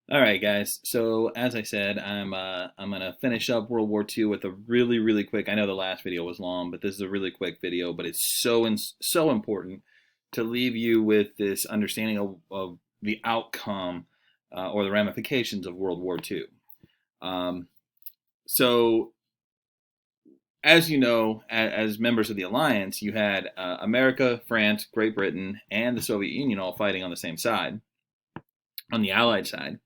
All right, guys. So as I said, I'm gonna finish up World War II with a really quick. I know the last video was long, but this is a really quick video. But it's so important to leave you with this understanding of the outcome or the ramifications of World War II. Um, so as you know, as members of the alliance, you had America, France, Great Britain, and the Soviet Union all fighting on the same side, on the Allied side.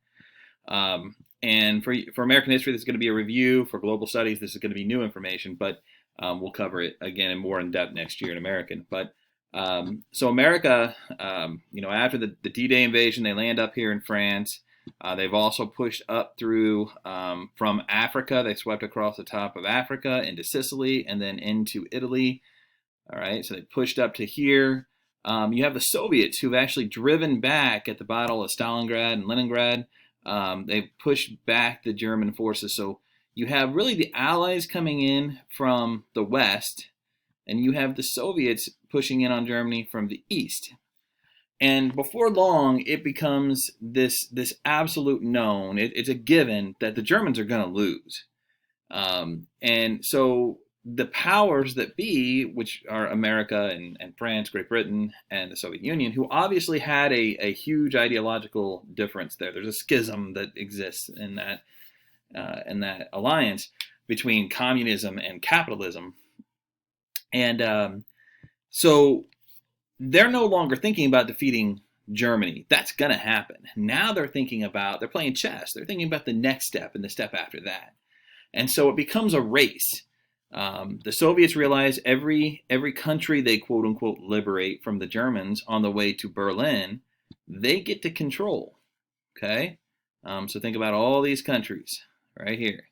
And for American history, this is going to be a review. For global studies, this is going to be new information, but we'll cover it again in more in depth next year in American. But so America, after the D-Day invasion, they land up here in France. They've also pushed up through from Africa. They swept across the top of Africa into Sicily and then into Italy. All right, so they pushed up to here. You have the Soviets who've actually driven back at the Battle of Stalingrad and Leningrad. They pushed back the German forces. So you have really the Allies coming in from the west, and you have the Soviets pushing in on Germany from the east. And before long, it becomes this absolute known. It's a given that the Germans are going to lose. And so the powers that be, which are America and France, Great Britain, and the Soviet Union, who obviously had a huge ideological difference there. There's a schism that exists in that alliance between communism and capitalism. And so they're no longer thinking about defeating Germany. That's going to happen. Now they're playing chess. They're thinking about the next step and the step after that. And so it becomes a race. The Soviets realize every country they quote unquote liberate from the Germans on the way to Berlin, they get to control. Okay, so think about all these countries right here.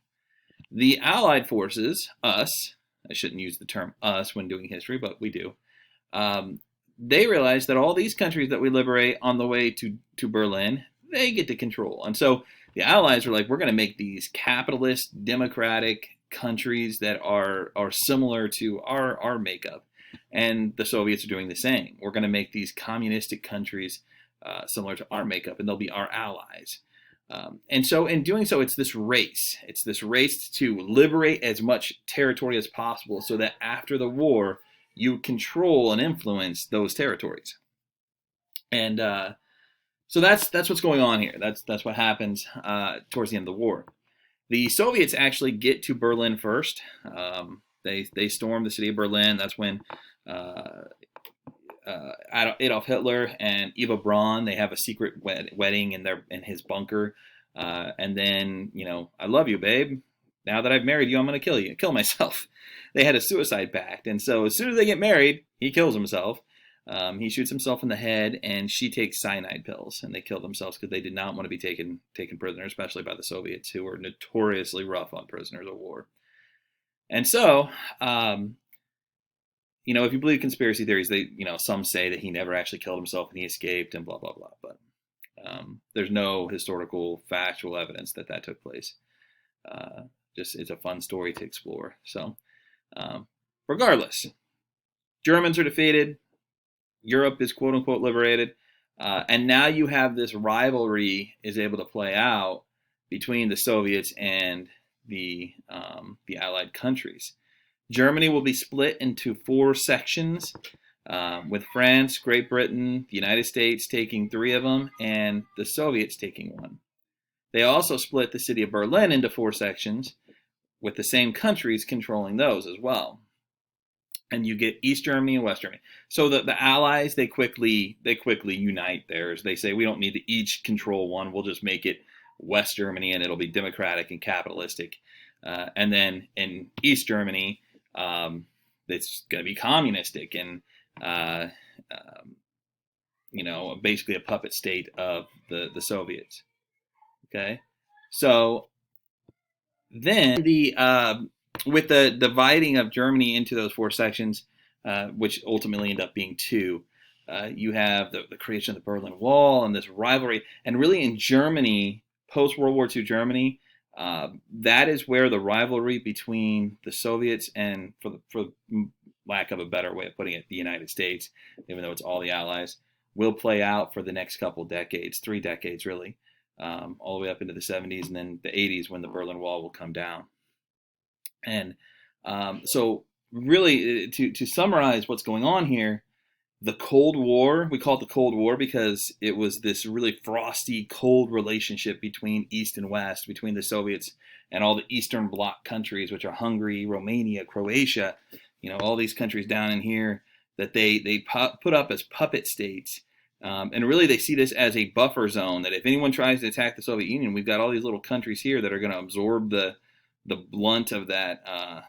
The Allied forces, us, I shouldn't use the term us when doing history, but we do. They realize that all these countries that we liberate on the way to Berlin, they get to control. And so the Allies are like, we're going to make these capitalist, democratic countries that are similar to our makeup. And the Soviets are doing the same. We're going to make these communistic countries similar to our makeup, and they'll be our allies. And so in doing so, it's this race. It's this race to liberate as much territory as possible so that after the war, you control and influence those territories. And so that's what's going on here. That's what happens towards the end of the war. The Soviets actually get to Berlin first. They storm the city of Berlin. That's when Adolf Hitler and Eva Braun, they have a secret wedding in his bunker. And then, I love you, babe. Now that I've married you, I'm going to kill myself. They had a suicide pact. And so as soon as they get married, he kills himself. He shoots himself in the head, and she takes cyanide pills, and they kill themselves because they did not want to be taken prisoner, especially by the Soviets, who were notoriously rough on prisoners of war. And so, if you believe conspiracy theories, some say that he never actually killed himself and he escaped and blah blah blah. But there's no historical, factual evidence that took place. Just it's a fun story to explore. So, regardless, Germans are defeated. Europe is quote unquote liberated. And now you have this rivalry is able to play out between the Soviets and the Allied countries. Germany will be split into 4 sections, with France, Great Britain, the United States taking 3 of them, and the Soviets taking 1. They also split the city of Berlin into 4 sections, with the same countries controlling those as well. And you get East Germany and West Germany. So the Allies, they quickly unite theirs. They say we don't need to each control one. We'll just make it West Germany, and it'll be democratic and capitalistic. And then in East Germany, it's going to be communistic and basically a puppet state of the Soviets. Okay, so then with the dividing of Germany into those 4 sections, which ultimately end up being 2, you have the creation of the Berlin Wall and this rivalry. And really in Germany, post-World War II Germany, that is where the rivalry between the Soviets and, for lack of a better way of putting it, the United States, even though it's all the Allies, will play out for the next couple decades, 3 decades really. all the way up into the 70s, and then the 80s when the Berlin Wall will come down. And so, really, to summarize what's going on here, the Cold War, we call it the Cold War because it was this really frosty, cold relationship between East and West, between the Soviets and all the Eastern Bloc countries, which are Hungary, Romania, Croatia, all these countries down in here that they put up as puppet states. And really, they see this as a buffer zone, that if anyone tries to attack the Soviet Union, we've got all these little countries here that are going to absorb the blunt of that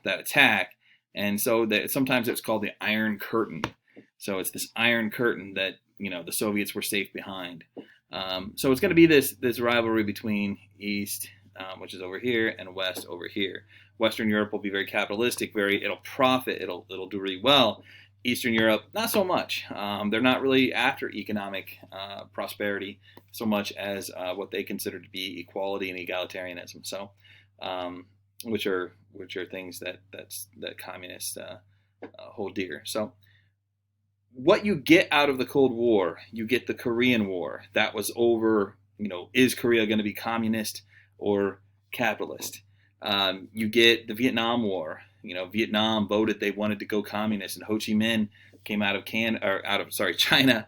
attack. And so that sometimes it's called the Iron Curtain. So it's this Iron Curtain that the Soviets were safe behind. So it's going to be this rivalry between East, which is over here, and West over here. Western Europe will be very capitalistic, it'll profit, it'll do really well. Eastern Europe, not so much. They're not really after economic prosperity so much as what they consider to be equality and egalitarianism. So, which are things that communists hold dear. So, what you get out of the Cold War, you get the Korean War. That was over. Is Korea going to be communist or capitalist? You get the Vietnam War. Vietnam voted they wanted to go communist, and Ho Chi Minh came out of China,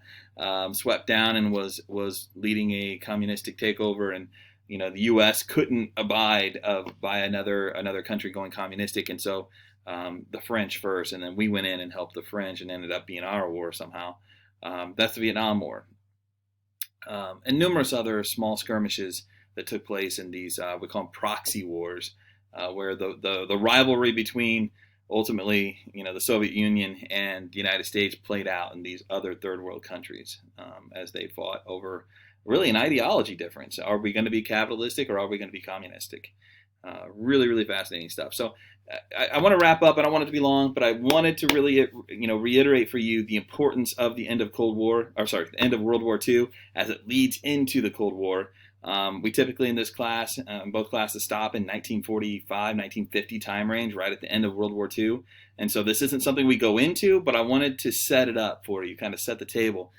swept down and was leading a communistic takeover, and the U.S. couldn't abide by another country going communistic, and so the French first, and then we went in and helped the French, and ended up being our war somehow. That's the Vietnam War, and numerous other small skirmishes that took place in these we call them proxy wars, where the rivalry between ultimately the Soviet Union and the United States played out in these other third world countries as they fought over really an ideology difference. Are we going to be capitalistic or are we going to be communistic? Really, really fascinating stuff. So I want to wrap up. I don't want it to be long, but I wanted to really, reiterate for you the importance of the end of the end of World War II as it leads into the Cold War. We typically in this class, both classes stop in 1945, 1950 time range, right at the end of World War II. And so this isn't something we go into, but I wanted to set it up for you, kind of set the table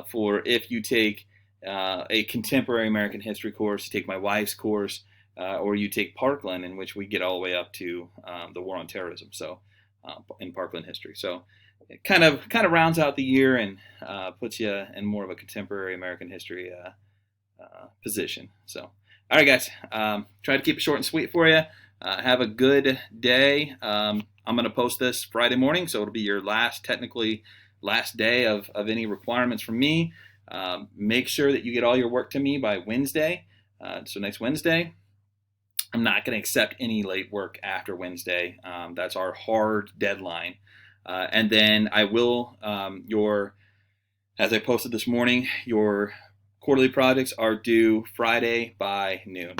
for if you take a contemporary American history course, you take my wife's course, or you take Parkland, in which we get all the way up to the war on terrorism. So in Parkland history. So it kind of rounds out the year and puts you in more of a contemporary American history position. So, all right, guys, try to keep it short and sweet for you. Have a good day. I'm going to post this Friday morning, so it'll be your last day of any requirements from me. Make sure that you get all your work to me by Wednesday. So next Wednesday. I'm not going to accept any late work after Wednesday. That's our hard deadline. And then I will, as I posted this morning, your quarterly projects are due Friday by noon.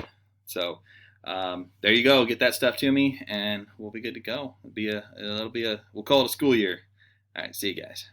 So there you go. Get that stuff to me, and we'll be good to go. We'll call it a school year. All right. See you guys.